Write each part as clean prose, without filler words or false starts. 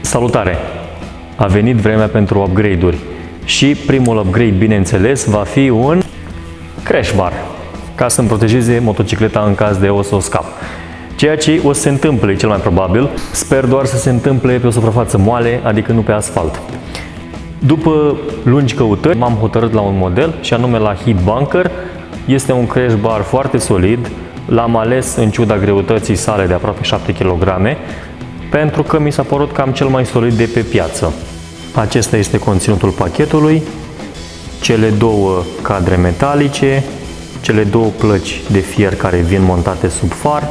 Salutare! A venit vremea pentru upgrade-uri și primul upgrade, bineînțeles, va fi un crash bar, ca să-mi protejeze motocicleta în caz de o să o scap. Ceea ce o să se întâmple cel mai probabil, sper doar să se întâmple pe o suprafață moale, adică nu pe asfalt. După lungi căutări, m-am hotărât la un model și anume la Hit Bunker. Este un crash bar foarte solid, l-am ales în ciuda greutății sale de aproape 7 kg, pentru că mi s-a părut cam cel mai solid de pe piață. Acesta este conținutul pachetului, cele două cadre metalice, cele două plăci de fier care vin montate sub far,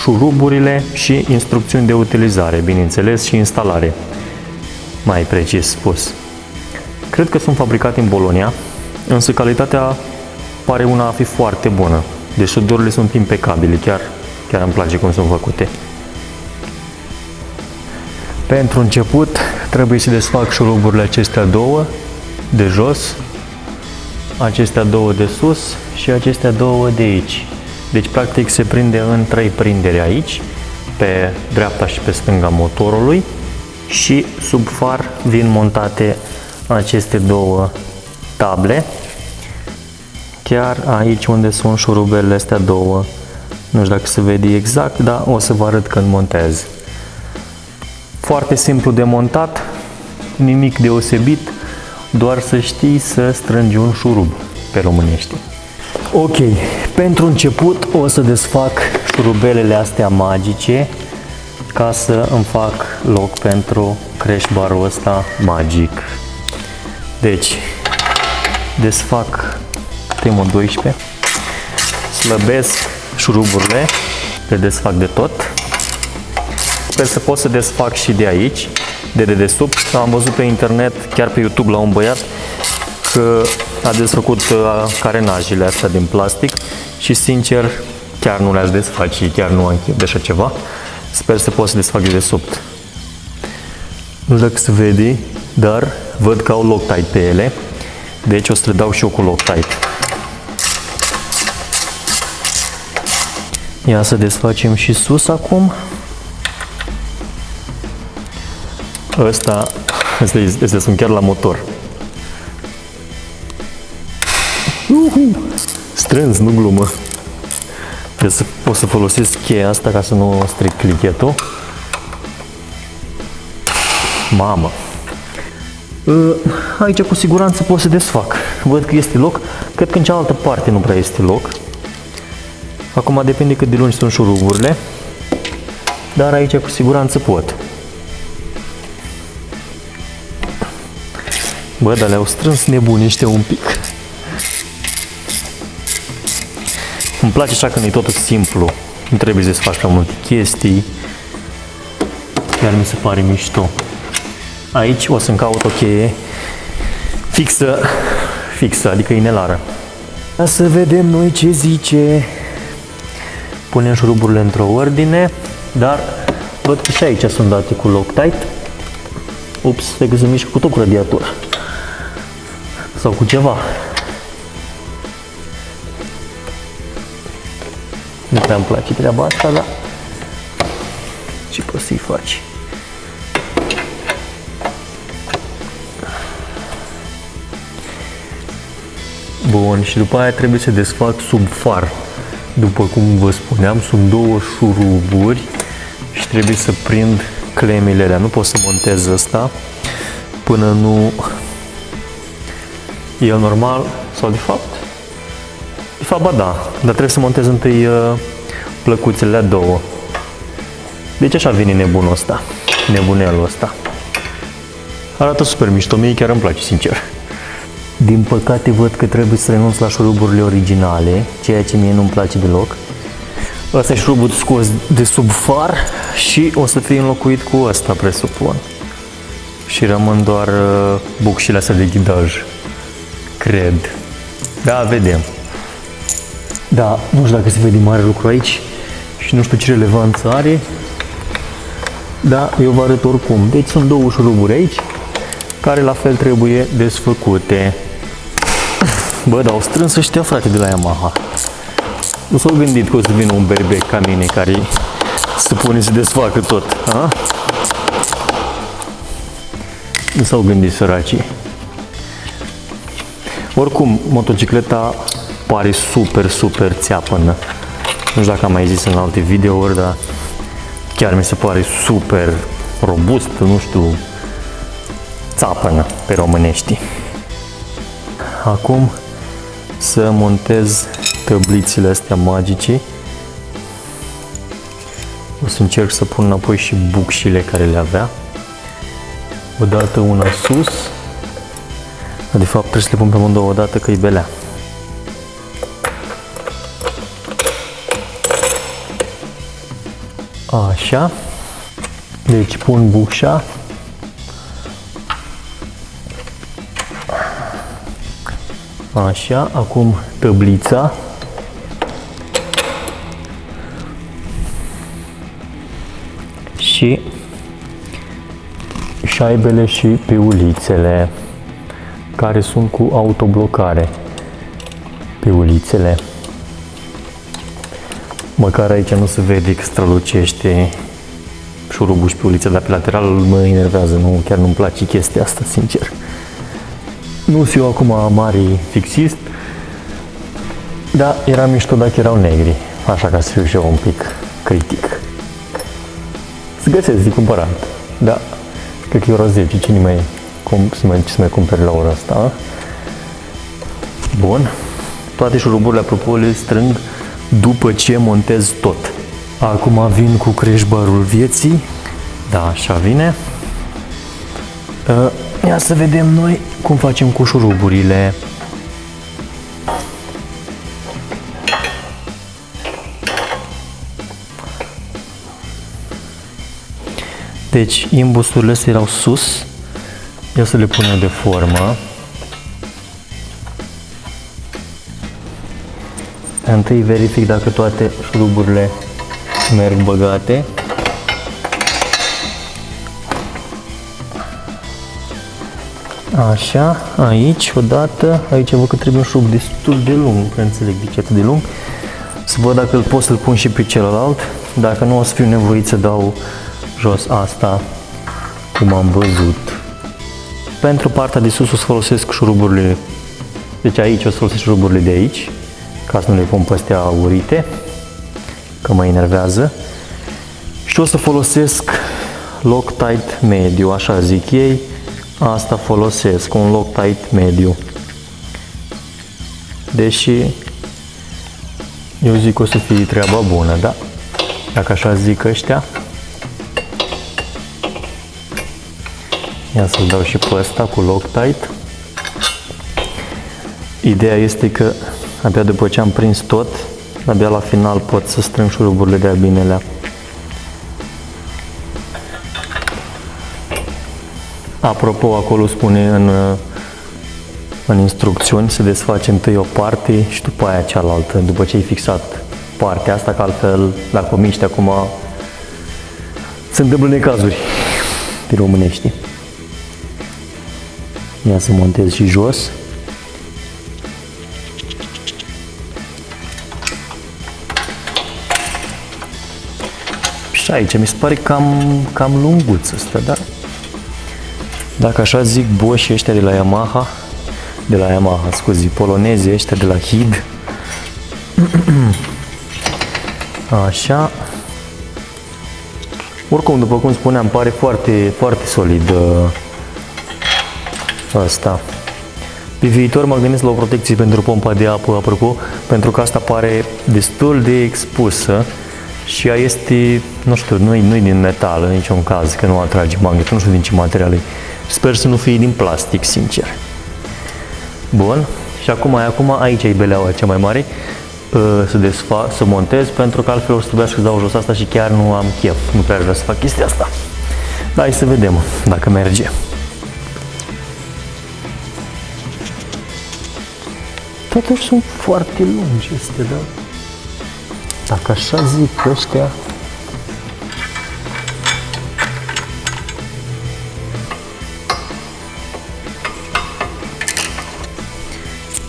șuruburile și instrucțiuni de utilizare, bineînțeles, și instalare, mai precis spus. Cred că sunt fabricate în Bologna, însă calitatea pare una a fi foarte bună. Deci sudurile sunt impecabile, chiar îmi place cum sunt făcute. Pentru început trebuie să desfac șuruburile acestea două de jos, acestea două de sus și acestea două de aici. Deci practic se prinde în 3 prinderi aici, pe dreapta și pe stânga motorului, și sub far vin montate aceste două table, chiar aici unde sunt șurubelele astea două. Nu știu dacă se vede exact, dar o să vă arăt când montez. Foarte simplu de montat, nimic deosebit, doar să știi să strângi un șurub, pe românește. Ok, pentru început o să desfac șurubelele astea magice ca să îmi fac loc pentru crash barul ăsta magic. Deci, desfac primul 12, slăbesc șuruburile, le desfac de tot. Sper să pot să desfac și de aici, de dedesubt. Am văzut pe internet, chiar pe YouTube, la un băiat că a desfăcut carenajele astea din plastic și sincer chiar nu le-aș desface, chiar nu am chef de așa ceva. Sper să pot să desfac de dedesubt. Nu știu dacă se vede, dar văd că au Loctite pe ele, deci o să le dau și eu cu Loctite. Ia să desfacem și sus acum. Astea sunt chiar la motor. Strâns, nu glumă. Deci pot să folosesc cheia asta ca să nu stric clichetul. Mamă! Aici cu siguranță pot să desfac. Văd că este loc. Cred că în cealaltă parte nu prea este loc. Acum depinde cât de lungi sunt șuruburile. Dar aici cu siguranță pot. Bă, dar le-au strâns nebuni ăștia un pic. Îmi place așa când e totul simplu. Nu trebuie să faci prea multe chestii. Chiar mi se pare mișto. Aici o să-mi caut o cheie fixă, adică inelară. Ca să vedem noi ce zice. Punem șuruburile într-o ordine, dar văd că și aici sunt date cu Loctite. Ups, cred că se mișcă cu tot cu radiatura. Sau cu ceva. Nu prea îmi place treaba asta, dar ce poți să-i faci? Bun, și după aia trebuie să desfac sub far. După cum vă spuneam, sunt două șuruburi și trebuie să prind clemele alea. Nu pot să montez ăsta până nu e normal, sau de fapt ba da, dar trebuie să montez întâi plăcuțele două. Deci așa vine nebunul ăsta, nebunelul ăsta. Arată super mișto, mie chiar îmi place, sincer. Din păcate văd că trebuie să renunț la șuruburile originale, ceea ce mie nu-mi place deloc. Ăsta e șurubul scos de sub far și o să fie înlocuit cu ăsta, presupun. Și rămân doar bucșile astea de ghidaj, cred. Da, vedem. Da, nu știu dacă se vede mare lucru aici și nu știu ce relevanță are, dar eu vă arăt oricum. Deci sunt două șuruburi aici, care la fel trebuie desfăcute. Bă, dar au strâns ăștia, frate, de la Yamaha. Nu s-au gândit că o să vină un berbec ca mine care se pune să desfacă tot, a? Nu s-au gândit săracii. Oricum, motocicleta pare super țeapănă. Nu știu dacă am mai zis în alte videouri, dar chiar mi se pare super robust, nu știu, țapănă pe românești. Acum să montez tăblițele astea magice. O să încerc să pun înapoi și bucșile care le avea. Odată una sus. De fapt trebuie să le pun pe amândouă odată că e belea. Așa. Deci pun bucșa. Așa, acum tăblița. Și șaibele și piulițele, care sunt cu autoblocare. Piulițele. Măcar aici nu se vede că strălucește șurubul și piulița, dar pe lateral mă enervează, nu, chiar nu-mi place chestia asta, sincer. Nu sunt eu acum mare fixist, dar era mișto dacă erau negri, așa ca să fiu și eu un pic critic. Se găsesc de cumpărat, da, cred că e ora 10, cine mai să mai cumpere la ora asta? Bun, toate șuruburile, apropo, le strâng după ce montez tot. Acum vin cu crash barul vieții, da, așa vine. Ia să vedem noi cum facem cu șuruburile. Deci, imbusurile astea erau sus. Ia să le punem de formă. Întâi verific dacă toate șuruburile merg băgate. Așa, aici, odată, aici văd că trebuie un șurub destul de lung, că înțeleg de ce atât de lung. Să văd dacă pot să-l pun și pe celălalt, dacă nu o să fiu nevoit să dau jos asta, cum am văzut. Pentru partea de sus o să folosesc șuruburile, deci aici o să folosesc șuruburile de aici, ca să nu le pun pe astea urite, că mă enervează. Și o să folosesc Loctite mediu, așa zic ei. Asta folosesc, un Loctite mediu. Deși eu zic că o să fie treaba bună, da? Dacă așa zic ăștia. Ia să-l dau și pe ăsta cu Loctite. Ideea este că abia după ce am prins tot, abia la final pot să strâng șuruburile de-a binelea. Apropo, acolo spune în instrucțiuni să desfaci întâi o parte și după aia cealaltă, după ce ai fixat partea asta, că altfel, dacă o miști acum, se întâmplă necazuri de românești. Ia să montez și jos. Și aici mi se pare cam lunguț ăsta, da? Dacă așa zic, Bosch ăștia de la Yamaha, scuzi, polonezii ăștia de la HID. Așa. Oricum, după cum spuneam, pare foarte solid ăsta. Pe viitor mă gândesc la o protecție pentru pompa de apă, apropo, pentru că asta pare destul de expusă și ea este, nu știu, nu e din metal în niciun caz, că nu atrage magnet, nu știu din ce material e. Sper să nu fie din plastic, sincer. Bun, și acum aici e beleaua cea mai mare, să montez, pentru că altfel o să trebuiască să dau jos asta și chiar nu am chef, nu prea vreau să fac chestia asta. Dar hai să vedem dacă merge. Totuși sunt foarte lungi astea, da? Dacă așa zic ăștia.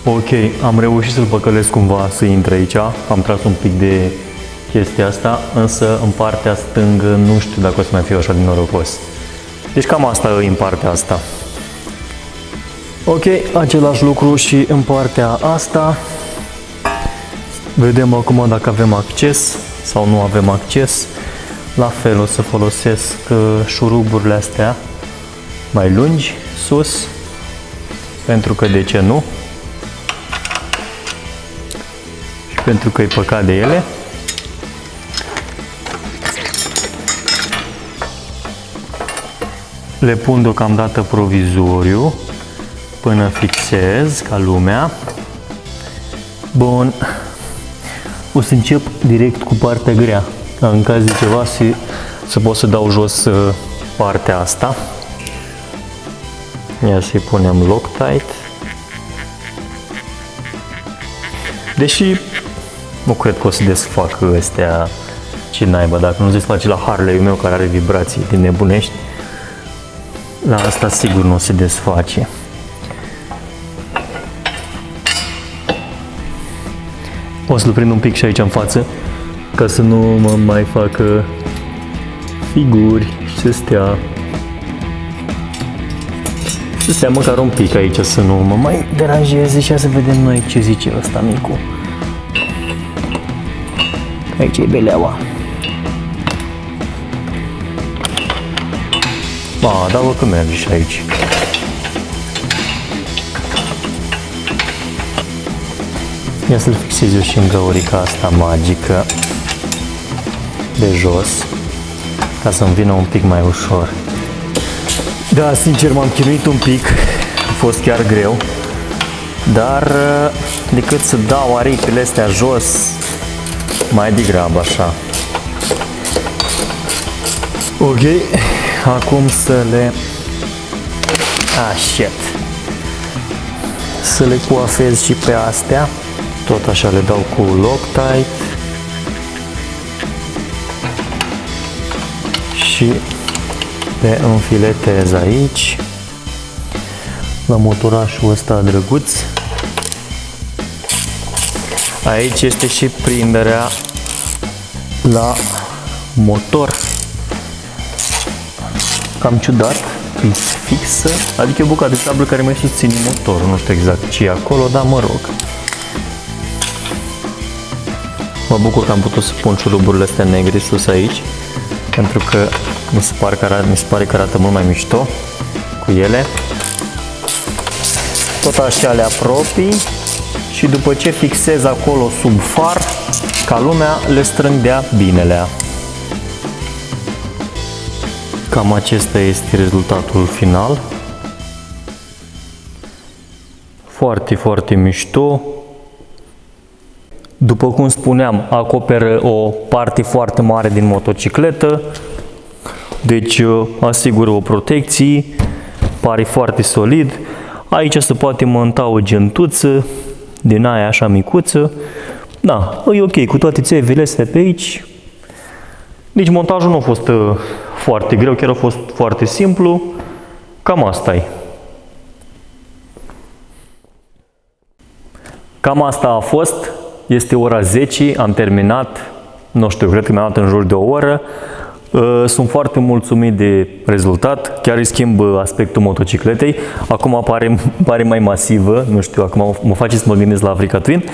Ok, am reușit să-l păcălesc cumva să intre aici, am tras un pic de chestia asta, însă în partea stângă nu știu dacă o să mai fiu așa de norocos. Deci cam asta e în partea asta. Ok, același lucru și în partea asta. Vedem acum dacă avem acces sau nu avem acces. La fel o să folosesc șuruburile astea mai lungi sus, pentru că de ce nu? Și pentru că e păcat de ele. Le pun deocamdată provizoriu până fixez ca lumea. Bun. O să încep direct cu partea grea. În caz de ceva să pot să dau jos partea asta. Ia să-i punem Loctite. Deși nu cred că o să desfacă astea ce naiba, dacă nu desface la Harley-ul meu care are vibrații din nebunești. La asta sigur nu se desface. O să-l prind un pic și aici în față, ca să nu mă mai facă figuri și să stea măcar un pic aici, să nu mă mai deranjeze și să vedem noi ce zice ăsta micu. Aici e beleaua. Da, văd că merge și aici. Ia să-l fixez eu și în găurica asta magică de jos, ca să-mi vină un pic mai ușor. Da, sincer m-am chinuit un pic, a fost chiar greu, dar decât să dau aripile astea jos, mai degrabă așa. Ok, acum să le să le coafez și pe astea. Tot așa le dau cu Loctite și le înfiletez aici la motorașul ăsta drăguț. Aici este și prinderea la motor. Cam ciudat, e fixă, adică e o bucată de tablă care mai susține motorul, nu știu exact ce e acolo, dar mă rog. Mă bucur că am putut să pun șuruburile astea negre sus aici, pentru că mi se pare că arată mult mai mișto cu ele. Tot așa le apropii și după ce fixez acolo sub far, ca lumea, le strâng de-a binelea. Cam acesta este rezultatul final. Foarte, foarte mișto. După cum spuneam, acoperă o parte foarte mare din motocicletă, deci asigură o protecție, pare foarte solid. Aici se poate monta o gentuță din aia așa micuță. Da, e ok cu toate țevile astea pe aici. Nici montajul nu a fost foarte greu, chiar a fost foarte simplu. Cam asta e. Cam asta a fost. Este ora 10, am terminat, nu știu, cred că mi-am dat în jur de o oră. Sunt foarte mulțumit de rezultat, chiar îi schimb aspectul motocicletei. Acum pare mai masivă, nu știu, acum mă face să mă gândesc la Africa Twin.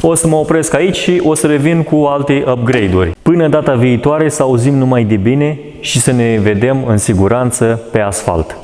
O să mă opresc aici și o să revin cu alte upgrade-uri. Până data viitoare, să auzim numai de bine și să ne vedem în siguranță pe asfalt.